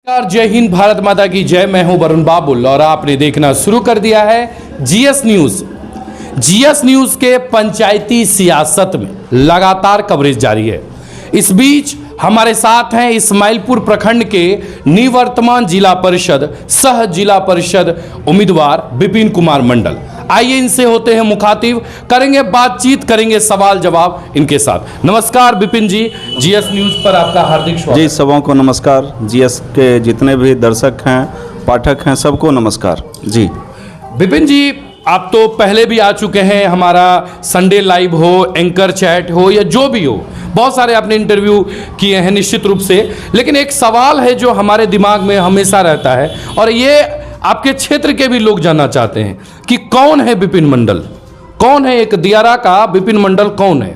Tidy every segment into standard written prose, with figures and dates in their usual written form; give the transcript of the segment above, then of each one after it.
जय हिंद, भारत माता की जय। मैं हूं वरुण बाबुल और आपने देखना शुरू कर दिया है जीएस न्यूज। जीएस न्यूज के पंचायती सियासत में लगातार कवरेज जारी है। इस बीच हमारे साथ हैं इस्माइलपुर प्रखंड के निवर्तमान जिला परिषद सह जिला परिषद उम्मीदवार विपिन कुमार मंडल। आइए इनसे होते हैं मुखातिब, करेंगे बातचीत, करेंगे सवाल जवाब इनके साथ। नमस्कार विपिन जी, जीएस न्यूज पर आपका हार्दिक स्वागत। जी, सबों को नमस्कार। जीएस के जितने भी दर्शक हैं, पाठक हैं, सबको नमस्कार। जी विपिन जी, आप तो पहले भी आ चुके हैं, हमारा संडे लाइव हो, एंकर चैट हो या जो भी हो, बहुत सारे आपने इंटरव्यू किए हैं निश्चित रूप से। लेकिन एक सवाल है जो हमारे दिमाग में हमेशा रहता है और ये आपके क्षेत्र के भी लोग जानना चाहते हैं कि कौन है विपिन मंडल, कौन है एक दियारा का विपिन मंडल, कौन है?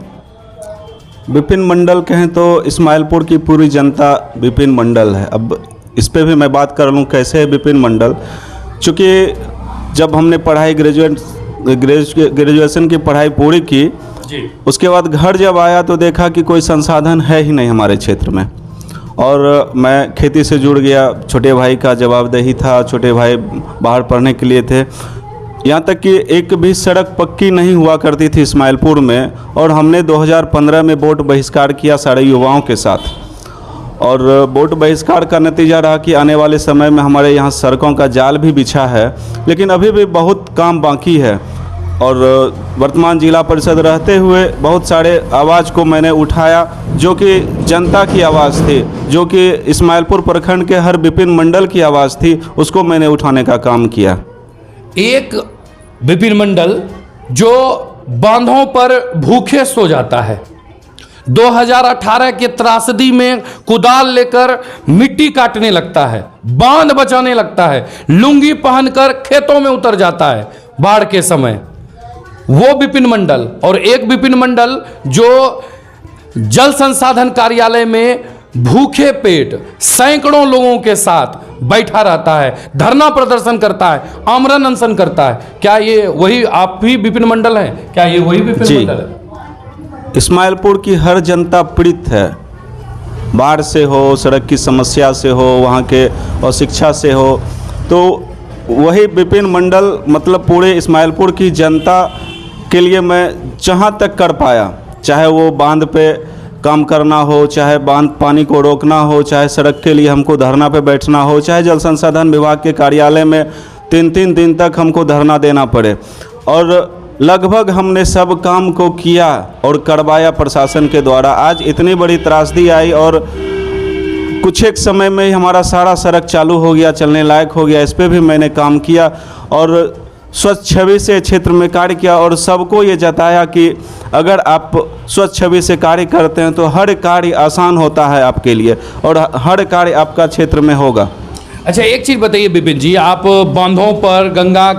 विपिन मंडल कहें तो इस्माइलपुर की पूरी जनता विपिन मंडल है। अब इस पे भी मैं बात कर लूँ कैसे है विपिन मंडल। चूँकि जब हमने पढ़ाई ग्रेजुएशन की पढ़ाई पूरी की जी, उसके बाद घर जब आया तो देखा कि कोई संसाधन है ही नहीं हमारे क्षेत्र में, और मैं खेती से जुड़ गया। छोटे भाई का जवाबदेही था, छोटे भाई बाहर पढ़ने के लिए थे। यहाँ तक कि एक भी सड़क पक्की नहीं हुआ करती थी इस्माइलपुर में, और हमने 2015 में वोट बहिष्कार किया सारे युवाओं के साथ। और वोट बहिष्कार का नतीजा रहा कि आने वाले समय में हमारे यहाँ सड़कों का जाल भी बिछा है, लेकिन अभी भी बहुत काम बाकी है। और वर्तमान जिला परिषद रहते हुए बहुत सारे आवाज़ को मैंने उठाया जो कि जनता की आवाज़ थी, जो कि इस्माइलपुर प्रखंड के हर विपिन मंडल की आवाज़ थी, उसको मैंने उठाने का काम किया। एक विपिन मंडल जो बांधों पर भूखे सो जाता है, 2018 के त्रासदी में कुदाल लेकर मिट्टी काटने लगता है, बांध बचाने लगता है, लुंगी पहनकर खेतों में उतर जाता है बाढ़ के समय, वो विपिन मंडल। और एक विपिन मंडल जो जल संसाधन कार्यालय में भूखे पेट सैकड़ों लोगों के साथ बैठा रहता है, धरना प्रदर्शन करता है, आमरण अनशन करता है। क्या ये वही आप भी विपिन मंडल हैं? क्या ये वही विपिन मंडल है? इस्माइलपुर की हर जनता पीड़ित है, बाढ़ से हो, सड़क की समस्या से हो, वहाँ के अशिक्षा से हो, तो वही विपिन मंडल मतलब पूरे इस्माइलपुर की जनता के लिए मैं जहाँ तक कर पाया, चाहे वो बांध पे काम करना हो, चाहे बांध पानी को रोकना हो, चाहे सड़क के लिए हमको धरना पे बैठना हो, चाहे जल संसाधन विभाग के कार्यालय में 3-3 दिन तक हमको धरना देना पड़े, और लगभग हमने सब काम को किया और करवाया प्रशासन के द्वारा। आज इतनी बड़ी त्रासदी आई और कुछ एक समय में ही हमारा सारा सड़क चालू हो गया, चलने लायक हो गया। इस पे भी मैंने काम किया और स्वच्छ छवि से क्षेत्र में कार्य किया, और सबको ये जताया कि अगर आप स्वच्छ छवि से कार्य करते हैं तो हर कार्य आसान होता है आपके लिए, और हर कार्य आपका क्षेत्र में होगा। अच्छा, एक चीज़ बताइए विपिन जी, आप बांधों पर, गंगा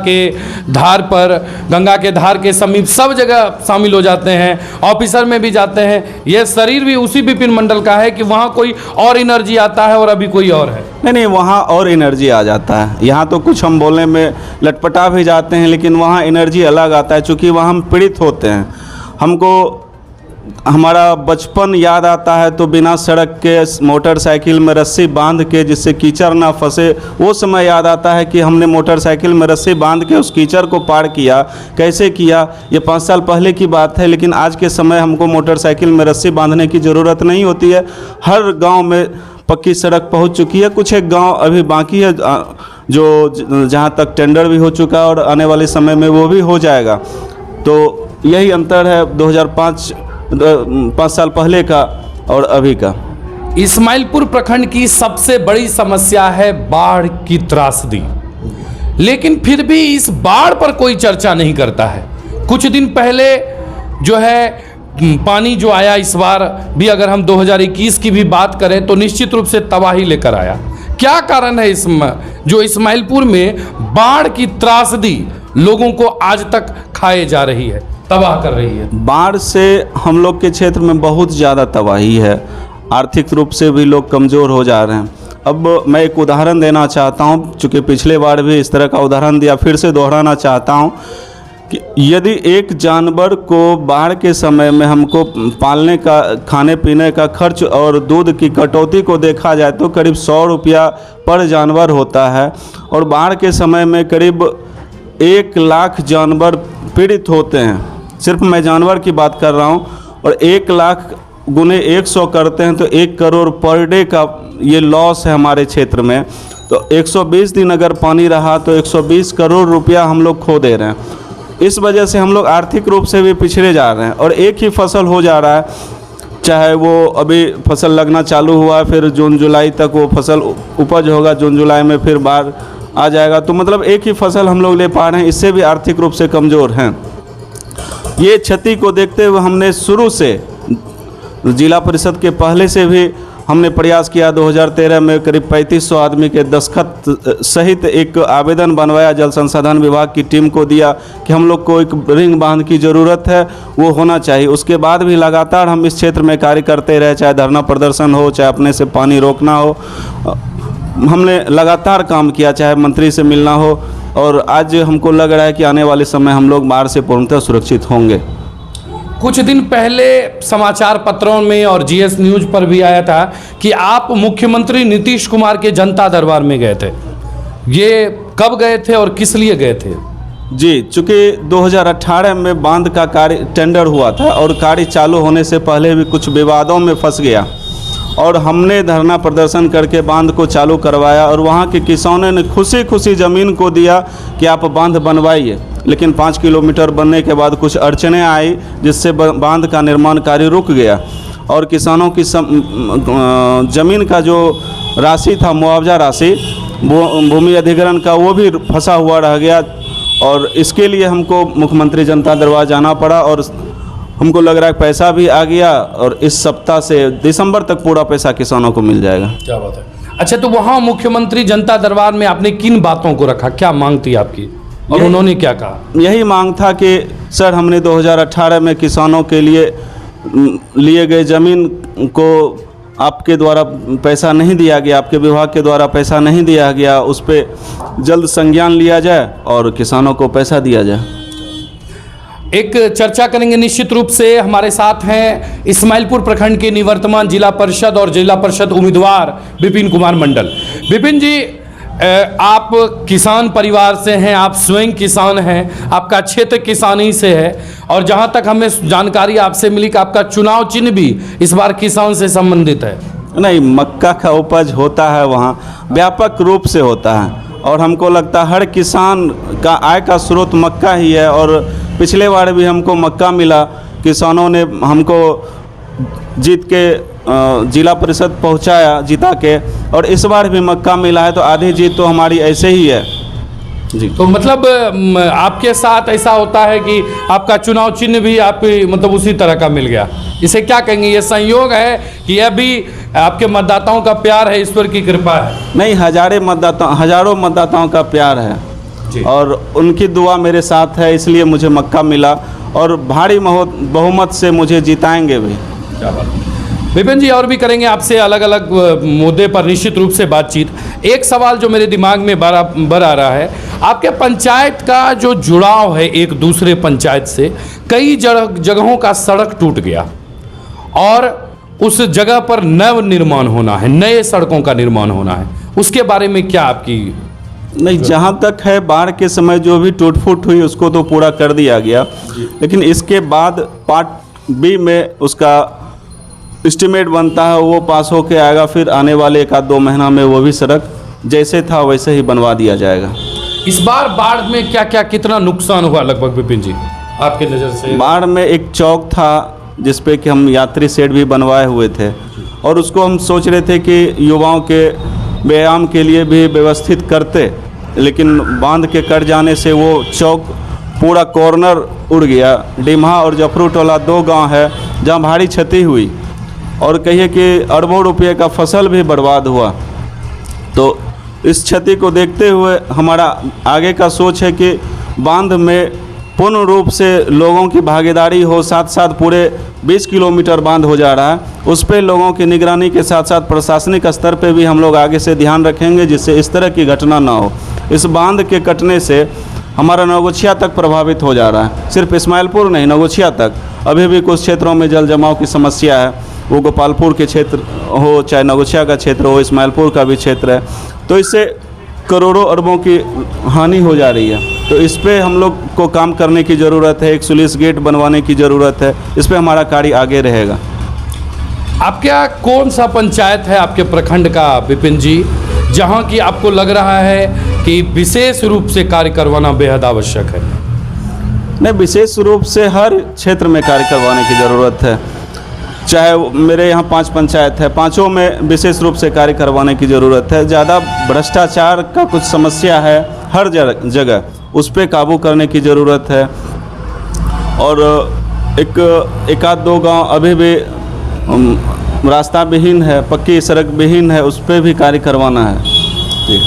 के धार के समीप सब जगह शामिल हो जाते हैं, ऑफिसर में भी जाते हैं। यह शरीर भी उसी विपिन मंडल का है कि वहाँ कोई और एनर्जी आता है और अभी कोई और है? नहीं, वहाँ और एनर्जी आ जाता है। यहाँ तो कुछ हम बोलने में लटपटा भी जाते हैं, लेकिन वहाँ एनर्जी अलग आता है, चूँकि वहाँ हम पीड़ित होते हैं। हमको हमारा बचपन याद आता है तो बिना सड़क के मोटरसाइकिल में रस्सी बांध के, जिससे कीचड़ ना फंसे, वो समय याद आता है कि हमने मोटरसाइकिल में रस्सी बांध के उस कीचड़ को पार किया। कैसे किया, ये 5 साल पहले की बात है, लेकिन आज के समय हमको मोटरसाइकिल में रस्सी बांधने की ज़रूरत नहीं होती है। हर गांव में पक्की सड़क पहुंच चुकी है, कुछ एक गांव अभी बाकी है जो जहां तक टेंडर भी हो चुका है, और आने वाले समय में वो भी हो जाएगा। तो यही अंतर है 5 साल पहले का और अभी का। इस्माइलपुर प्रखंड की सबसे बड़ी समस्या है बाढ़ की त्रासदी, लेकिन फिर भी इस बाढ़ पर कोई चर्चा नहीं करता है। कुछ दिन पहले जो है पानी जो आया, इस बार भी अगर हम 2021 की भी बात करें तो निश्चित रूप से तबाही लेकर आया। क्या कारण है इसमें जो इस्माइलपुर में बाढ़ की त्रासदी लोगों को आज तक खाए जा रही है, तबाह कर रही है? बाढ़ से हम लोग के क्षेत्र में बहुत ज़्यादा तबाही है, आर्थिक रूप से भी लोग कमज़ोर हो जा रहे हैं। अब मैं एक उदाहरण देना चाहता हूँ, चूँकि पिछले बार भी इस तरह का उदाहरण दिया, फिर से दोहराना चाहता हूँ कि यदि एक जानवर को बाढ़ के समय में हमको पालने का, खाने पीने का खर्च और दूध की कटौती को देखा जाए तो करीब 100 रुपया पर जानवर होता है, और बाढ़ के समय में करीब 1 लाख जानवर पीड़ित होते हैं। सिर्फ मैं जानवर की बात कर रहा हूँ, और 1 लाख गुने 100 करते हैं तो 1 करोड़ पर डे का ये लॉस है हमारे क्षेत्र में। तो 120 दिन अगर पानी रहा तो 120 करोड़ रुपया हम लोग खो दे रहे हैं। इस वजह से हम लोग आर्थिक रूप से भी पिछड़े जा रहे हैं, और एक ही फसल हो जा रहा है, चाहे वो अभी फसल लगना चालू हुआ है, फिर जून जुलाई तक वो फसल उपज होगा, जून जुलाई में फिर बाढ़ आ जाएगा, तो मतलब एक ही फसल हम लोग ले पा रहे हैं, इससे भी आर्थिक रूप से कमज़ोर हैं। ये क्षति को देखते हुए हमने शुरू से जिला परिषद के पहले से भी हमने प्रयास किया। 2013 में करीब 3500 आदमी के दस्तखत सहित एक आवेदन बनवाया, जल संसाधन विभाग की टीम को दिया कि हम लोग को एक रिंग बांध की ज़रूरत है, वो होना चाहिए। उसके बाद भी लगातार हम इस क्षेत्र में कार्य करते रहे, चाहे धरना प्रदर्शन हो, चाहे अपने से पानी रोकना हो, हमने लगातार काम किया, चाहे मंत्री से मिलना हो, और आज हमको लग रहा है कि आने वाले समय हम लोग बाढ़ से पूर्णतः सुरक्षित होंगे। कुछ दिन पहले समाचार पत्रों में और जीएस न्यूज पर भी आया था कि आप मुख्यमंत्री नीतीश कुमार के जनता दरबार में गए थे। ये कब गए थे और किस लिए गए थे? जी, चूँकि 2018 में बांध का कार्य टेंडर हुआ था, और कार्य चालू होने से पहले भी कुछ विवादों में फंस गया, और हमने धरना प्रदर्शन करके बांध को चालू करवाया, और वहाँ के किसानों ने खुशी खुशी ज़मीन को दिया कि आप बांध बनवाइए। लेकिन 5 किलोमीटर बनने के बाद कुछ अड़चनें आई, जिससे बांध का निर्माण कार्य रुक गया, और किसानों की ज़मीन का जो राशि था, मुआवजा राशि, भूमि अधिग्रहण का, वो भी फंसा हुआ रह गया। और इसके लिए हमको मुख्यमंत्री जनता दरबार जाना पड़ा, और हमको लग रहा है पैसा भी आ गया, और इस सप्ताह से दिसंबर तक पूरा पैसा किसानों को मिल जाएगा। क्या बात है। अच्छा, तो वहाँ मुख्यमंत्री जनता दरबार में आपने किन बातों को रखा, क्या मांग थी आपकी, और उन्होंने क्या कहा? यही मांग था कि सर, हमने 2018 में किसानों के लिए लिए गए ज़मीन को आपके द्वारा पैसा नहीं दिया गया, आपके विभाग के द्वारा पैसा नहीं दिया गया, उस पर जल्द संज्ञान लिया जाए और किसानों को पैसा दिया जाए। एक चर्चा करेंगे निश्चित रूप से। हमारे साथ हैं इस्माइलपुर प्रखंड के निवर्तमान जिला परिषद और जिला परिषद उम्मीदवार विपिन कुमार मंडल। विपिन जी, आप किसान परिवार से हैं, आप स्वयं किसान हैं, आपका क्षेत्र किसानी से है, और जहां तक हमें जानकारी आपसे मिली कि आपका चुनाव चिन्ह भी इस बार किसान से संबंधित है। नहीं, मक्का का उपज होता है, वहाँ व्यापक रूप से होता है, और हमको लगता है हर किसान का आय का स्रोत मक्का ही है। और पिछले बार भी हमको मक्का मिला, किसानों ने हमको जीत के जिला परिषद पहुंचाया, जिता के, और इस बार भी मक्का मिला है, तो आधी जीत तो हमारी ऐसे ही है जी। तो मतलब आपके साथ ऐसा होता है कि आपका चुनाव चिन्ह भी आप मतलब उसी तरह का मिल गया, इसे क्या कहेंगे, ये संयोग है कि यह भी आपके मतदाताओं का प्यार है, ईश्वर की कृपा है? नहीं, हजारों मतदाताओं का प्यार है जी। और उनकी दुआ मेरे साथ है, इसलिए मुझे मक्का मिला, और भारी बहुमत से मुझे जिताएंगे भी। क्या बात। विपिन जी, और भी करेंगे आपसे अलग अलग मुद्दे पर निश्चित रूप से बातचीत। एक सवाल जो मेरे दिमाग में बार आ रहा है, आपके पंचायत का जो जुड़ाव है एक दूसरे पंचायत से, कई जगहों का सड़क टूट गया, और उस जगह पर नव निर्माण होना है, नए सड़कों का निर्माण होना है, उसके बारे में क्या आपकी? नहीं, जहाँ तक है बाढ़ के समय जो भी टूट फूट हुई उसको तो पूरा कर दिया गया, लेकिन इसके बाद पार्ट बी में उसका एस्टिमेट बनता है, वो पास होके आएगा, फिर आने वाले 1-2 महीना में वो भी सड़क जैसे था वैसे ही बनवा दिया जाएगा। इस बार बाढ़ में क्या क्या कितना नुकसान हुआ लगभग विपिन जी आपके नज़र से? बाढ़ में एक चौक था जिसपे कि हम यात्री शेड भी बनवाए हुए थे, और उसको हम सोच रहे थे कि युवाओं के व्यायाम के लिए भी व्यवस्थित करते, लेकिन बांध के कट जाने से वो चौक पूरा कॉर्नर उड़ गया। डिम्हा और जफरू टोला 2 गांव है जहां भारी क्षति हुई, और कहिए कि अरबों रुपये का फसल भी बर्बाद हुआ। तो इस क्षति को देखते हुए हमारा आगे का सोच है कि बांध में पूर्ण रूप से लोगों की भागीदारी हो, साथ साथ पूरे 20 किलोमीटर बांध हो जा रहा है, उस पर लोगों की निगरानी के साथ साथ प्रशासनिक स्तर पे भी हम लोग आगे से ध्यान रखेंगे, जिससे इस तरह की घटना ना हो। इस बांध के कटने से हमारा नवगछिया तक प्रभावित हो जा रहा है। सिर्फ इस्माइलपुर नहीं, नवगछिया तक अभी भी कुछ क्षेत्रों में जल जमाव की समस्या है। वो गोपालपुर के क्षेत्र हो, चाहे नवगछिया का क्षेत्र हो, इस्माइलपुर का भी क्षेत्र है, तो इससे करोड़ों अरबों की हानि हो जा रही है। तो इस पे हम लोग को काम करने की ज़रूरत है, एक स्लूइस गेट बनवाने की ज़रूरत है। इस पे हमारा कार्य आगे रहेगा। आपके यहाँ कौन सा पंचायत है आपके प्रखंड का विपिन जी, जहाँ की आपको लग रहा है कि विशेष रूप से कार्य करवाना बेहद आवश्यक है? नहीं, विशेष रूप से हर क्षेत्र में कार्य करवाने की ज़रूरत है। चाहे मेरे यहाँ 5 पंचायत है, 5ों में विशेष रूप से कार्य करवाने की ज़रूरत है। ज़्यादा भ्रष्टाचार का कुछ समस्या है हर जगह, उस पर काबू करने की ज़रूरत है। और एक आध 2 गांव अभी भी रास्ता विहीन है, पक्की सड़क विहीन है, उस पर भी कार्य करवाना है जी।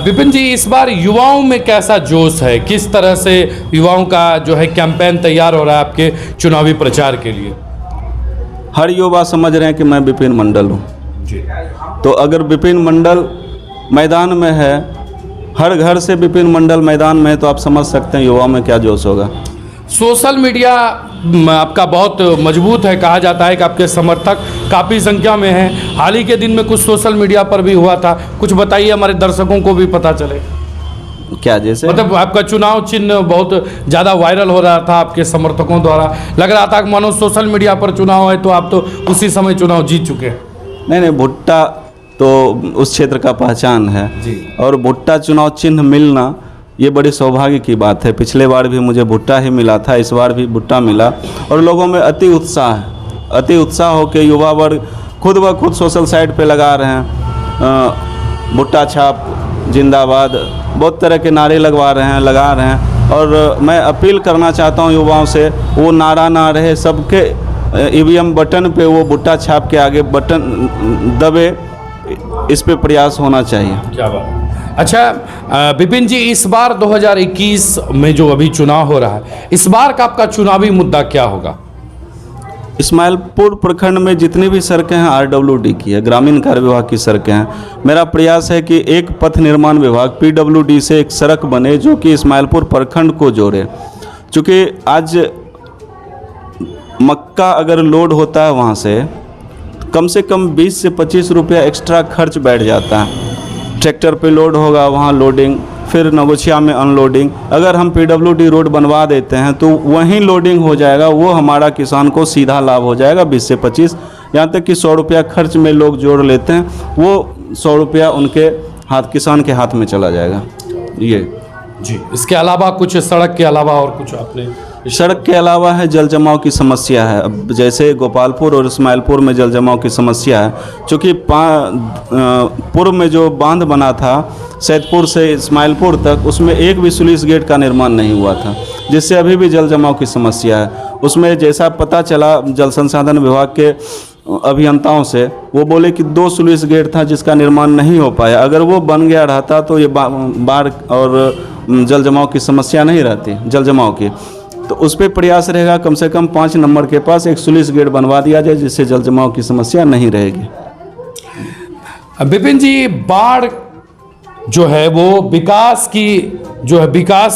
विपिन जी, इस बार युवाओं में कैसा जोश है? किस तरह से युवाओं का जो है कैंपेन तैयार हो रहा है आपके चुनावी प्रचार के लिए? हर युवा समझ रहे हैं कि मैं विपिन मंडल हूँ जी। तो अगर विपिन मंडल मैदान में है, हर घर से विपिन मंडल मैदान में है, तो आप समझ सकते हैं युवा में क्या जोश होगा। सोशल मीडिया आपका बहुत मजबूत है, कहा जाता है कि आपके समर्थक काफ़ी संख्या में हैं। हाल ही के दिन में कुछ सोशल मीडिया पर भी हुआ था, कुछ बताइए, हमारे दर्शकों को भी पता चले। क्या जैसे? मतलब आपका चुनाव चिन्ह बहुत ज़्यादा वायरल हो रहा था आपके समर्थकों द्वारा, लग रहा था कि मानो सोशल मीडिया पर चुनाव है तो आप तो उसी समय चुनाव जीत चुके हैं। नहीं, भुट्टा तो उस क्षेत्र का पहचान है जी। और भुट्टा चुनाव चिन्ह मिलना ये बड़ी सौभाग्य की बात है। पिछले बार भी मुझे भुट्टा ही मिला था, इस बार भी भुट्टा मिला और लोगों में अति उत्साह है। अति उत्साह हो के युवा वर्ग खुद ब खुद सोशल साइट पे लगा रहे हैं, भुट्टा छाप जिंदाबाद, बहुत तरह के नारे लगा रहे हैं। और मैं अपील करना चाहता हूँ युवाओं से, वो नारा ना रहे, सबके ईवीएम बटन पे वो भुट्टा छाप के आगे बटन दबे, इस पे प्रयास होना चाहिए। क्या बात। अच्छा विपिन जी, इस बार 2021 में जो अभी चुनाव हो रहा है, इस बार का आपका चुनावी मुद्दा क्या होगा? इस्माइलपुर प्रखंड में जितनी भी सड़कें हैं आरडब्ल्यूडी की है, ग्रामीण कार्य विभाग की सड़कें हैं। मेरा प्रयास है कि एक पथ निर्माण विभाग पीडब्ल्यूडी से एक सड़क बने जो कि इस्माइलपुर प्रखंड को जोड़े। चूँकि आज मक्का अगर लोड होता है वहाँ से कम 20 से 25 रुपया एक्स्ट्रा खर्च बैठ जाता है। ट्रैक्टर पे लोड होगा, वहाँ लोडिंग, फिर नवगछिया में अनलोडिंग। अगर हम पीडब्ल्यूडी रोड बनवा देते हैं तो वहीं लोडिंग हो जाएगा, वो हमारा किसान को सीधा लाभ हो जाएगा 20 से 25, यहाँ तक कि 100 रुपया खर्च में लोग जोड़ लेते हैं, वो 100 रुपया उनके हाथ, किसान के हाथ में चला जाएगा। ये जी। इसके अलावा कुछ सड़क के अलावा और कुछ आपने? सड़क के अलावा है जल जमाव की समस्या है। अब जैसे गोपालपुर और इस्माइलपुर में जल जमाव की समस्या है, चूँकि पूर्व में जो बांध बना था सैदपुर से इस्माइलपुर तक, उसमें एक भी स्लूइस गेट का निर्माण नहीं हुआ था, जिससे अभी भी जल जमाव की समस्या है। उसमें जैसा पता चला जल संसाधन विभाग के अभियंताओं से, वो बोले कि 2 स्लूइस गेट था जिसका निर्माण नहीं हो पाया। अगर वो बन गया रहता तो ये बाढ़ और जल जमाव की समस्या नहीं रहती, जल जमाव की। तो उस पर प्रयास रहेगा, कम से कम 5 नंबर के पास एक स्लूइस गेट बनवा दिया जाए, जिससे जल जमाव की समस्या नहीं रहेगी। विपिन जी, बाढ़ जो है वो विकास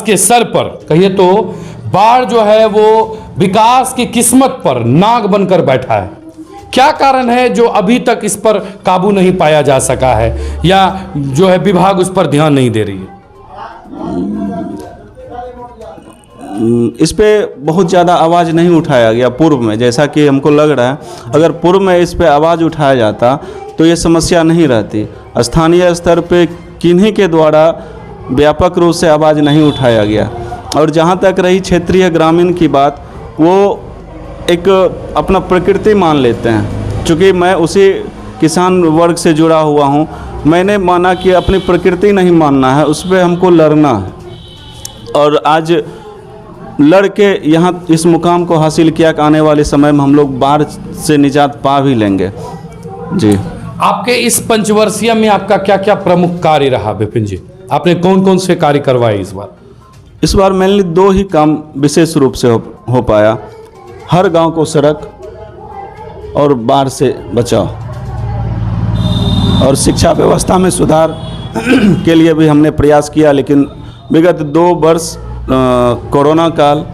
के सर पर कहिए तो बाढ़ जो है वो विकास की किस्मत पर नाग बनकर बैठा है। क्या कारण है जो अभी तक इस पर काबू नहीं पाया जा सका है, या जो है विभाग उस पर ध्यान नहीं दे रही है? इस पे बहुत ज़्यादा आवाज़ नहीं उठाया गया पूर्व में, जैसा कि हमको लग रहा है। अगर पूर्व में इस पे आवाज़ उठाया जाता तो ये समस्या नहीं रहती। स्थानीय स्तर पे किन्हीं के द्वारा व्यापक रूप से आवाज़ नहीं उठाया गया। और जहाँ तक रही क्षेत्रीय ग्रामीण की बात, वो एक अपना प्रकृति मान लेते हैं। चूँकि मैं उसी किसान वर्ग से जुड़ा हुआ हूँ, मैंने माना कि अपनी प्रकृति नहीं मानना है, उस पर हमको लड़ना है। और आज लड़ के यहाँ इस मुकाम को हासिल किया कि आने वाले समय में हम लोग बाढ़ से निजात पा भी लेंगे। जी। आपके इस पंचवर्षीय में आपका क्या क्या प्रमुख कार्य रहा विपिन जी? आपने कौन कौन से कार्य करवाए इस बार? इस बार मेनली 2 ही काम विशेष रूप से हो पाया। हर गांव को सड़क और बाढ़ से बचाव, और शिक्षा व्यवस्था में सुधार के लिए भी हमने प्रयास किया, लेकिन विगत 2 वर्ष कोरोना काल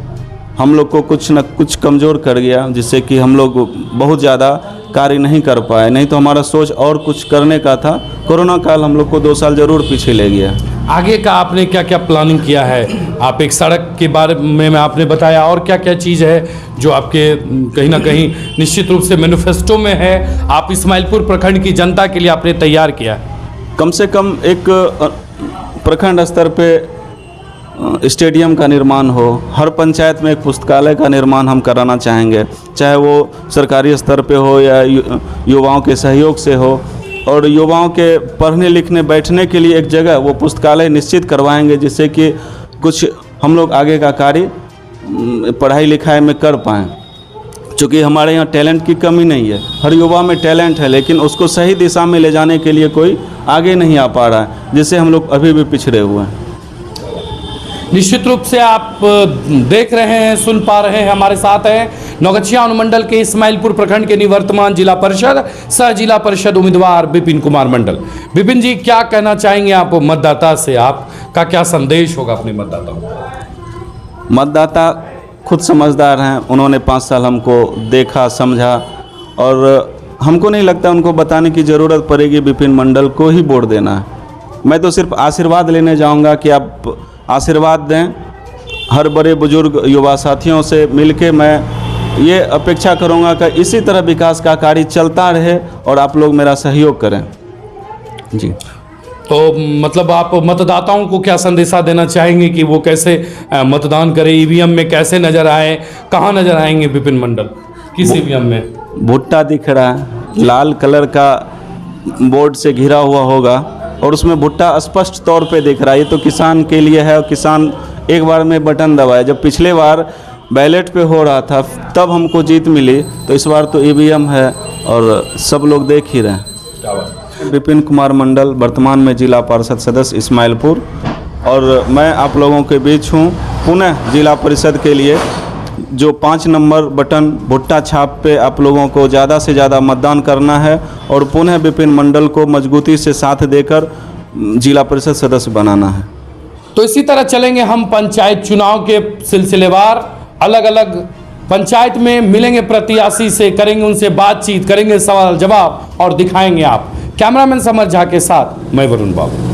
हम लोग को कुछ न कुछ कमज़ोर कर गया, जिससे कि हम लोग बहुत ज़्यादा कार्य नहीं कर पाए। नहीं तो हमारा सोच और कुछ करने का था। कोरोना काल हम लोग को 2 साल ज़रूर पीछे ले गया। आगे का आपने क्या क्या प्लानिंग किया है? आप एक सड़क के बारे में आपने बताया, और क्या क्या चीज़ है जो आपके कहीं ना कहीं निश्चित रूप से मैनिफेस्टो में है, आप इस्माइलपुर प्रखंड की जनता के लिए आपने तैयार किया है? कम से कम एक प्रखंड स्तर पे स्टेडियम का निर्माण हो, हर पंचायत में एक पुस्तकालय का निर्माण हम कराना चाहेंगे, चाहे वो सरकारी स्तर पे हो या युवाओं के सहयोग से हो। और युवाओं के पढ़ने लिखने बैठने के लिए एक जगह वो पुस्तकालय निश्चित करवाएंगे, जिससे कि कुछ हम लोग आगे का कार्य पढ़ाई लिखाई में कर पाएँ। चूँकि हमारे यहाँ टैलेंट की कमी नहीं है, हर युवा में टैलेंट है, लेकिन उसको सही दिशा में ले जाने के लिए कोई आगे नहीं आ पा रहा है, जिससे हम लोग अभी भी पिछड़े हुए हैं। निश्चित रूप से आप देख रहे हैं, सुन पा रहे हैं, हमारे साथ हैं नौगछिया अनुमंडल के इस्माइलपुर प्रखंड के निवर्तमान जिला परिषद सह जिला परिषद उम्मीदवार विपिन कुमार मंडल। विपिन जी, क्या कहना चाहेंगे आप मतदाता से? आपका क्या संदेश होगा अपने मतदाताओं को? मतदाता खुद समझदार हैं, उन्होंने 5 साल हमको देखा समझा, और हमको नहीं लगता उनको बताने की ज़रूरत पड़ेगी विपिन मंडल को ही वोट देना है। मैं तो सिर्फ आशीर्वाद लेने जाऊंगा कि आप आशीर्वाद दें। हर बड़े बुजुर्ग युवा साथियों से मिलके मैं ये अपेक्षा करूंगा कि इसी तरह विकास का कार्य चलता रहे और आप लोग मेरा सहयोग करें जी। तो मतलब आप मतदाताओं को क्या संदेशा देना चाहेंगे कि वो कैसे मतदान करें? ईवीएम में कैसे नजर आए? कहाँ नजर आएंगे विपिन मंडल? किस ईवीएम में? भुट्टा दिख रहा है, लाल कलर का बोर्ड से घिरा हुआ होगा, और उसमें भुट्टा स्पष्ट तौर पे दिख रहा है। ये तो किसान के लिए है, और किसान एक बार में बटन दबाए। जब पिछले बार बैलेट पे हो रहा था तब हमको जीत मिली, तो इस बार तो ईवीएम है और सब लोग देख ही रहे हैं। विपिन कुमार मंडल, वर्तमान में जिला परिषद सदस्य इस्माइलपुर, और मैं आप लोगों के बीच हूँ पुनः जिला परिषद के लिए। जो 5 नंबर बटन भुट्टा छाप पे आप लोगों को ज़्यादा से ज़्यादा मतदान करना है, और पुनः विपिन मंडल को मजबूती से साथ देकर जिला परिषद सदस्य बनाना है। तो इसी तरह चलेंगे हम पंचायत चुनाव के सिलसिलेवार। अलग अलग पंचायत में मिलेंगे प्रत्याशी से, करेंगे उनसे बातचीत, करेंगे सवाल जवाब और दिखाएंगे आप। कैमरामैन समर झा के साथ मैं वरुण बाबू।